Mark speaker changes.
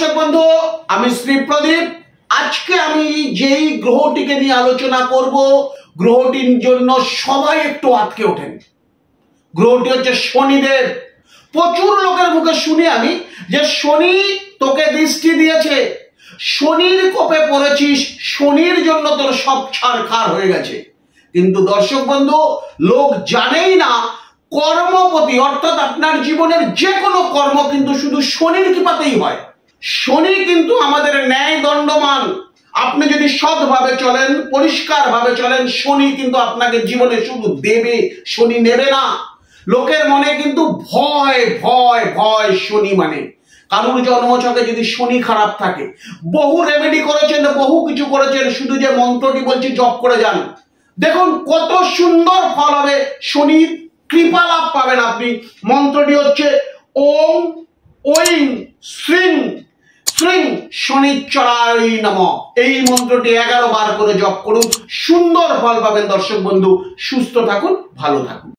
Speaker 1: দর্শক বন্ধু, আমি শ্রী প্রদীপ। আজকে আমি যেই গ্রহটিকে নিয়ে আলোচনা করব, গ্রহটির জন্য সবাই একটু আটকে ওঠেন। গ্রহটি হচ্ছে শনিদেব। প্রচুর লোকের মুখে শুনি আমি যে শনি তোকে দৃষ্টি দিয়েছে, শনির কোপে পড়েছিস, শনির জন্য তোর সব ছারখার হয়ে গেছে। কিন্তু দর্শক বন্ধু, লোক জানেই না কর্মপতি অর্থাৎ আপনার জীবনের যে কোনো কর্ম কিন্তু শুধু শনির কৃপাতেই হয়। শনি কিন্তু আমাদের ন্যায় দণ্ডমান। আপনি যদি সৎভাবে চলেন, পরিষ্কার ভাবে চলেন, শনি কিন্তু আপনাকে জীবনে শুধু দেবে, শনি নেবে না। লোকের মনে কিন্তু ভয় ভয় ভয় শনি মানে। কারুর জন্মছকে যদি শনি খারাপ থাকে, বহু রেমেডি করেছেন, বহু কিছু করেছেন, শুধু যে মন্ত্রটি বলছি জপ করে যান, দেখুন কত সুন্দর ফল হবে। শনির কৃপা লাভ পাবেন আপনি। মন্ত্রটি হচ্ছে ওম ঐং শ্রীং শ্রীং শনিশ্চরায় নমঃ। এই মন্ত্রটি 11 বার করে জপ করুন, সুন্দর ফল পাবেন। দর্শক বন্ধু, সুস্থ থাকুন, ভালো থাকুন।